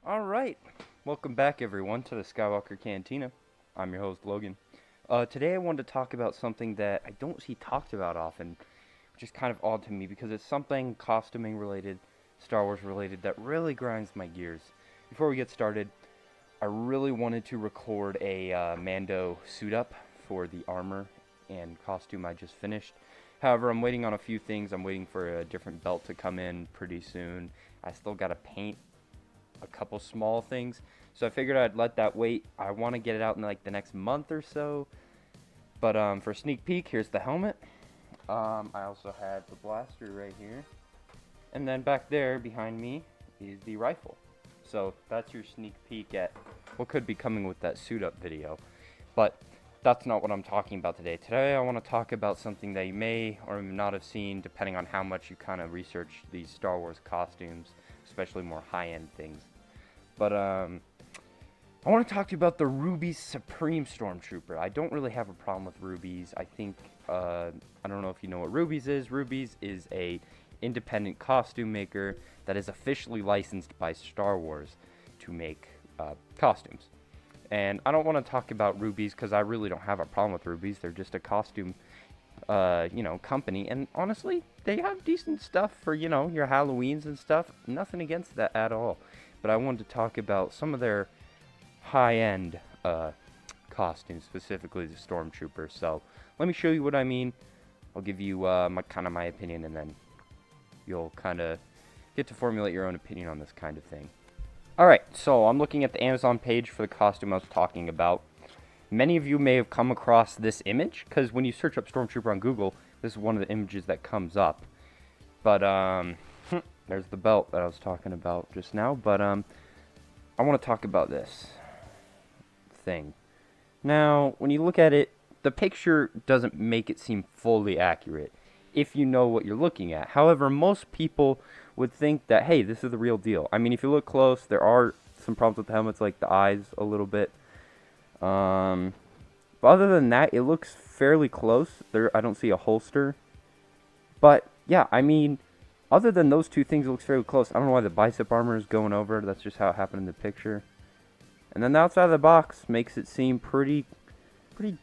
Alright, welcome back everyone to the Skywalker Cantina. I'm your host Logan. Today I wanted to talk about something that I don't see talked about often, which is kind of odd to me because it's something costuming related, Star Wars related, that really grinds my gears. Before we get started, I really wanted to record a Mando suit up for the armor and costume I just finished. However, I'm waiting on a few things. I'm waiting for a different belt to come in pretty soon. I still gotta paint a couple small things, so I figured I'd let that wait. I want to get it out in like the next month or so. But for a sneak peek, here's the helmet. I also had the blaster right here, and then back there behind me is the rifle. So that's your sneak peek at what could be coming with that suit up video. But that's not what I'm talking about today. Today I want to talk about something that you may or may not have seen depending on how much you kind of research these Star Wars costumes, especially more high-end things. But I want to talk to you about the Rubies Supreme Stormtrooper. I don't really have a problem with Rubies. I think, I don't know if you know what Rubies is. Rubies is a independent costume maker that is officially licensed by Star Wars to make costumes. And I don't want to talk about Rubies because I really don't have a problem with Rubies. They're just a costume, company. And honestly, they have decent stuff for, your Halloweens and stuff. Nothing against that at all. But I wanted to talk about some of their high-end costumes, specifically the Stormtrooper. So let me show you what I mean. I'll give you my opinion, and then you'll kind of get to formulate your own opinion on this kind of thing. Alright, so I'm looking at the Amazon page for the costume I was talking about. Many of you may have come across this image, because when you search up Stormtrooper on Google, this is one of the images that comes up. But, there's the belt that I was talking about just now, but, I want to talk about this thing. Now, when you look at it, the picture doesn't make it seem fully accurate, if you know what you're looking at. However, most people would think that, hey, this is the real deal. I mean, if you look close, there are some problems with the helmets, like the eyes a little bit. But other than that, it looks fairly close. I don't see a holster. But, yeah, I mean, other than those two things, it looks fairly close. I don't know why the bicep armor is going over. That's just how it happened in the picture. And then the outside of the box makes it seem pretty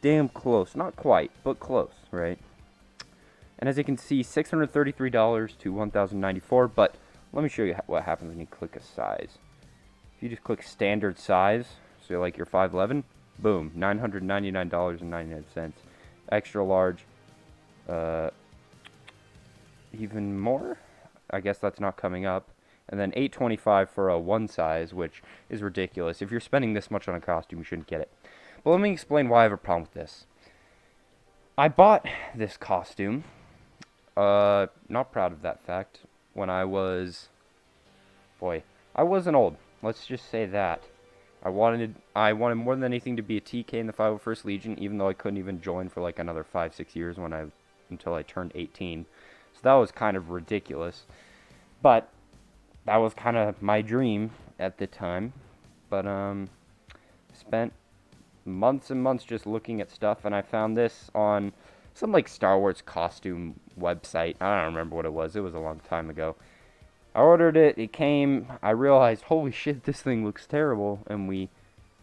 damn close. Not quite, but close, right? And as you can see, $633 to $1,094. But let me show you what happens when you click a size. If you just click standard size, so like your 5'11", boom, $999.99. Extra large, even more? I guess that's not coming up. And then $825 for a one size, which is ridiculous. If you're spending this much on a costume, you shouldn't get it. But let me explain why I have a problem with this. I bought this costume, not proud of that fact, when I was, I wasn't old. Let's just say that. I wanted more than anything to be a TK in the 501st Legion, even though I couldn't even join for like another 5-6 years until I turned 18. So that was kind of ridiculous. But that was kind of my dream at the time. But spent months and months just looking at stuff, and I found this on some like Star Wars costume website. I don't remember what it was. It was a long time ago. I ordered it. It came. I realized, holy shit, this thing looks terrible, and we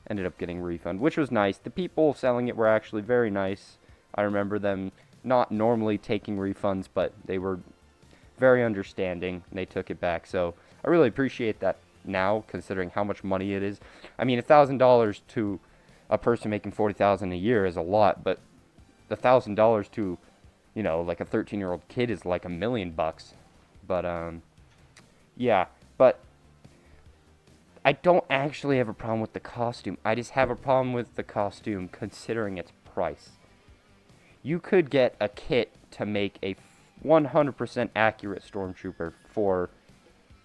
ended up getting a refund, which was nice. The people selling it were actually very nice. I remember them not normally taking refunds, but they were very understanding, and they took it back. So I really appreciate that now, considering how much money it is. I mean, $1,000 to a person making $40,000 a year is a lot, but $1,000 to, like a 13-year-old kid is like $1 million. But yeah, but I don't actually have a problem with the costume. I just have a problem with the costume considering its price. You could get a kit to make a 100% accurate Stormtrooper for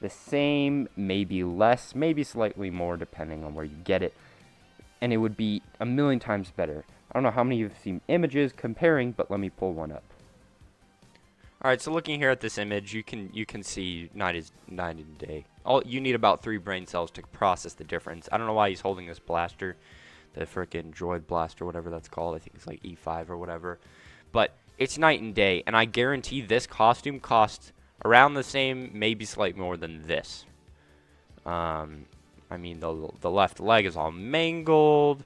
the same, maybe less, maybe slightly more, depending on where you get it. And it would be a million times better. I don't know how many of you have seen images comparing, but let me pull one up. Alright, so looking here at this image, you can see night and day. You need about 3 brain cells to process the difference. I don't know why he's holding this blaster, the frickin' droid blaster, whatever that's called. I think it's like E5 or whatever. But it's night and day, and I guarantee this costume costs around the same, maybe slightly more than this. I mean, the left leg is all mangled.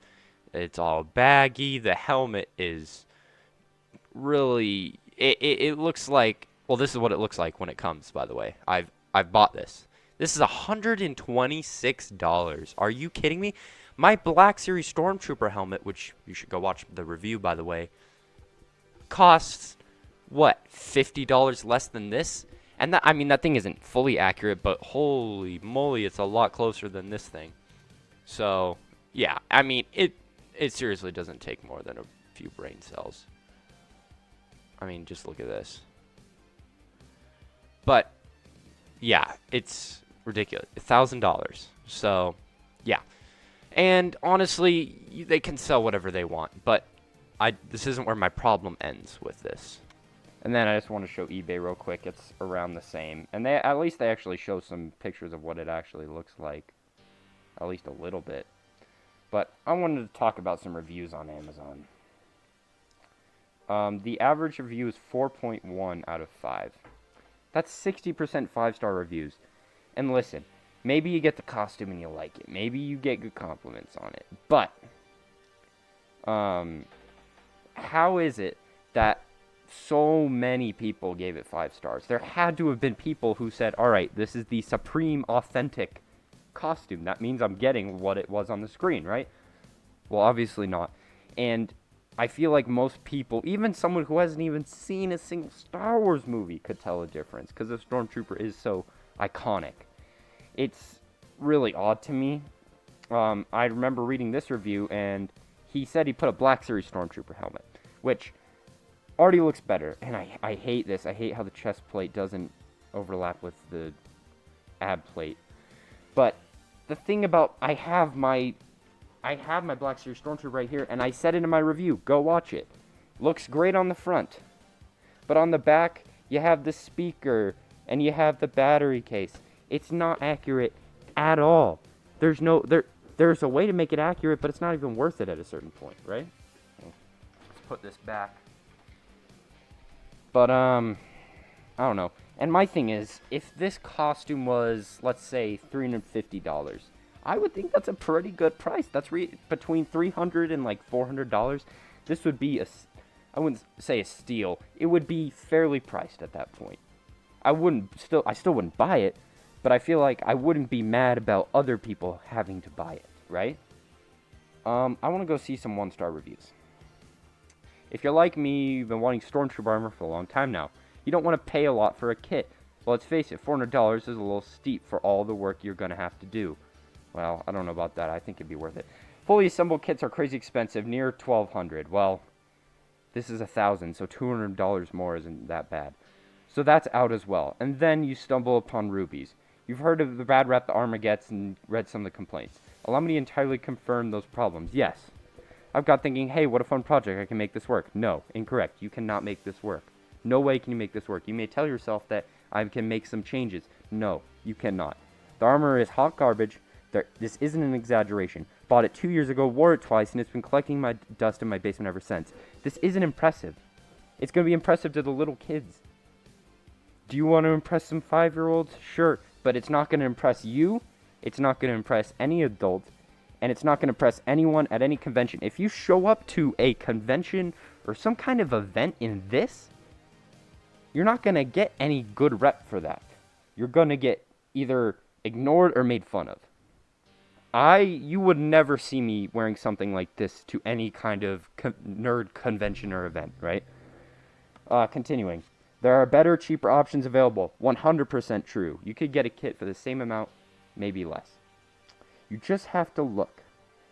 It's all baggy. The helmet is really it looks like, well, this is what it looks like when it comes, by the way. I've bought this. This is $126. Are you kidding me? My Black Series Stormtrooper helmet, which you should go watch the review, by the way, costs what, $50 less than this? And that, I mean, that thing isn't fully accurate, but holy moly, it's a lot closer than this thing. So, yeah, I mean, it seriously doesn't take more than a few brain cells. I mean, just look at this. But yeah, it's ridiculous. $1,000. So, yeah. And honestly, they can sell whatever they want, but this isn't where my problem ends with this. And then I just want to show eBay real quick. It's around the same. And at least they actually show some pictures of what it actually looks like. At least a little bit. But I wanted to talk about some reviews on Amazon. The average review is 4.1 out of 5. That's 60% 5-star reviews. And listen, maybe you get the costume and you like it. Maybe you get good compliments on it. But, how is it that so many people gave it 5 stars? There had to have been people who said, alright, this is the supreme authentic costume. That means I'm getting what it was on the screen, right? Well, obviously not. And I feel like most people, even someone who hasn't even seen a single Star Wars movie, could tell a difference, because the Stormtrooper is so iconic. It's really odd to me. I remember reading this review, and he said he put a Black Series Stormtrooper helmet, which already looks better. And I hate this. I hate how the chest plate doesn't overlap with the ab plate. But the thing about, I have my Black Series Stormtrooper right here, and I said it in my review. Go watch it. Looks great on the front. But on the back, you have the speaker, and you have the battery case. It's not accurate at all. There's a way to make it accurate, but it's not even worth it at a certain point, right? Let's put this back. But, I don't know. And my thing is, if this costume was, let's say, $350, I would think that's a pretty good price. That's between $300 and like $400. This would be I wouldn't say a steal. It would be fairly priced at that point. I still wouldn't buy it, but I feel like I wouldn't be mad about other people having to buy it, right? I want to go see some 1-star reviews. If you're like me, you've been wanting Stormtrooper armor for a long time now. You don't want to pay a lot for a kit. Well, let's face it, $400 is a little steep for all the work you're going to have to do. Well, I don't know about that. I think it'd be worth it. Fully assembled kits are crazy expensive, near $1,200. Well, this is $1,000, so $200 more isn't that bad. So that's out as well. And then you stumble upon Rubies. You've heard of the bad rap the armor gets and read some of the complaints. Allow me to entirely confirm those problems. Yes. I've got thinking, hey, what a fun project. I can make this work. No, incorrect. You cannot make this work. No way can you make this work. You may tell yourself that I can make some changes. No, you cannot. The armor is hot garbage. This isn't an exaggeration. Bought it 2 years ago, wore it twice, and it's been collecting my dust in my basement ever since. This isn't impressive. It's going to be impressive to the little kids. Do you want to impress some 5-year-olds? Sure, but it's not going to impress you. It's not going to impress any adult, and it's not going to impress anyone at any convention. If you show up to a convention or some kind of event in this, you're not going to get any good rep for that. You're going to get either ignored or made fun of. You would never see me wearing something like this to any kind of nerd convention or event, right? Continuing. There are better, cheaper options available. 100% true. You could get a kit for the same amount, maybe less. You just have to look.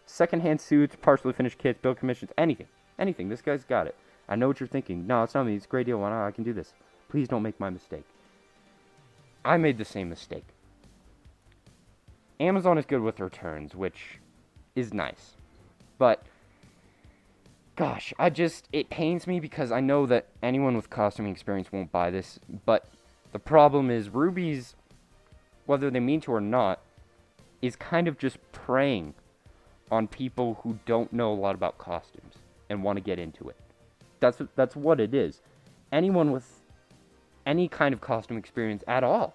Secondhand suits, partially finished kits, build commissions, anything. Anything. This guy's got it. I know what you're thinking. No, it's not me. It's a great deal. Why not? I can do this. Please don't make my mistake. I made the same mistake. Amazon is good with returns, which is nice. But, gosh, it pains me because I know that anyone with costuming experience won't buy this. But the problem is Rubies, whether they mean to or not, is kind of just preying on people who don't know a lot about costumes and want to get into it. That's what it is. Anyone with any kind of costume experience at all,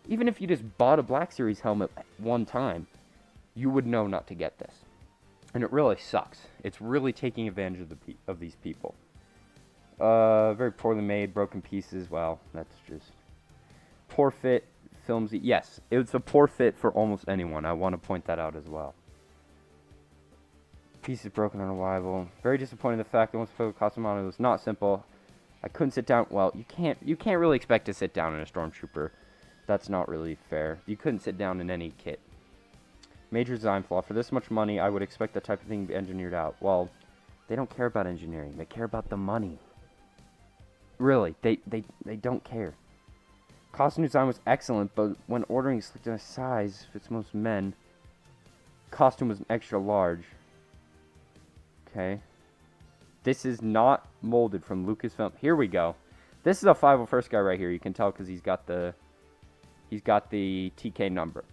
even if you just bought a Black Series helmet one time, you would know not to get this. And it really sucks. It's really taking advantage of these people. Very poorly made, broken pieces. Well, that's just poor fit, filmsy. Yes, it's a poor fit for almost anyone. I want to point that out as well. Pieces broken on arrival. Very disappointing the fact that once the costume on it was not simple. I couldn't sit down. Well, you can't really expect to sit down in a Stormtrooper. That's not really fair. You couldn't sit down in any kit. Major design flaw. For this much money, I would expect that type of thing to be engineered out. Well, they don't care about engineering. They care about the money. Really, they don't care. Costume design was excellent, but when ordering a size fits most men, costume was an extra large. Okay. This is not molded from Lucasfilm. Here we go. This is a 501st guy right here. You can tell because he's got the TK number.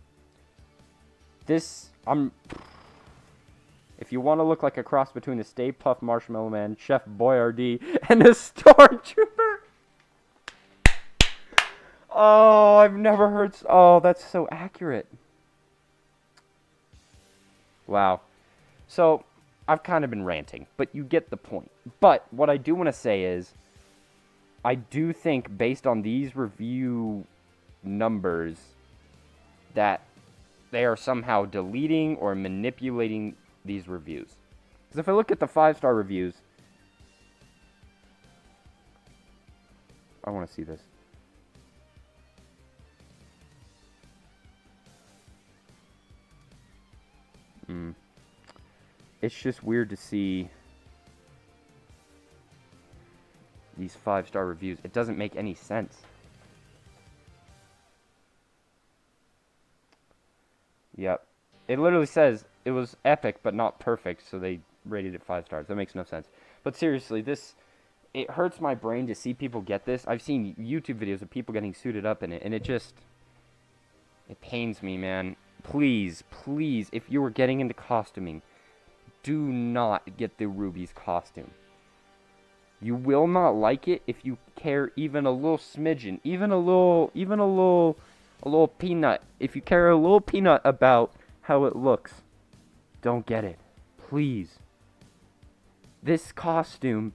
This, if you want to look like a cross between the Stay Puft Marshmallow Man, Chef Boyardee, and a Stormtrooper. Oh, I've never heard. Oh, that's so accurate. Wow. So, I've kind of been ranting, but you get the point. But what I do want to say is, I do think based on these review numbers that they are somehow deleting or manipulating these reviews. Because if I look at the 5-star reviews, I want to see this. It's just weird to see these 5-star reviews. It doesn't make any sense. Yep. It literally says it was epic but not perfect, so they rated it 5 stars. That makes no sense. But seriously, it hurts my brain to see people get this. I've seen YouTube videos of people getting suited up in it, and it pains me, man. Please, please, if you are getting into costuming, do not get the Rubies costume. You will not like it if you care even a little smidgen, even a little peanut. If you care a little peanut about how it looks, don't get it. Please. This costume,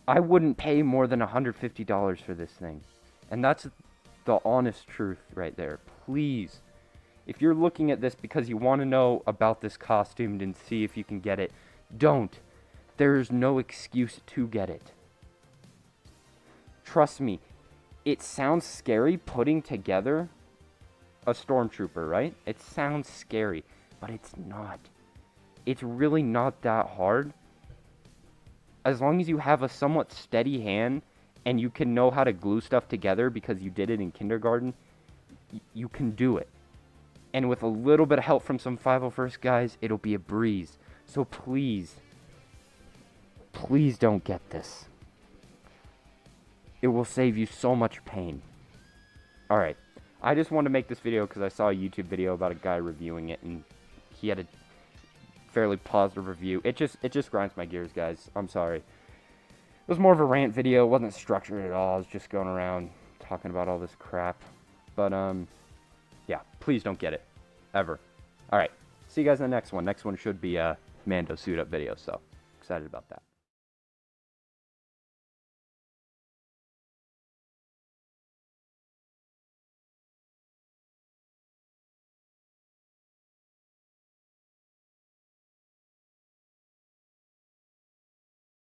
I wouldn't pay more than $150 for this thing. And that's the honest truth right there. Please. If you're looking at this because you want to know about this costume and see if you can get it, don't. There's no excuse to get it. Trust me. It sounds scary putting together a Stormtrooper, right? It sounds scary, but it's not. It's really not that hard. As long as you have a somewhat steady hand and you can know how to glue stuff together because you did it in kindergarten, you can do it. And with a little bit of help from some 501st guys, it'll be a breeze. So please, please don't get this. It will save you so much pain. Alright, I just wanted to make this video because I saw a YouTube video about a guy reviewing it, and he had a fairly positive review. It just grinds my gears, guys. I'm sorry. It was more of a rant video. It wasn't structured at all. I was just going around talking about all this crap. But, yeah, please don't get it. Ever. Alright, see you guys in the next one. Next one should be a Mando suit-up video, so excited about that.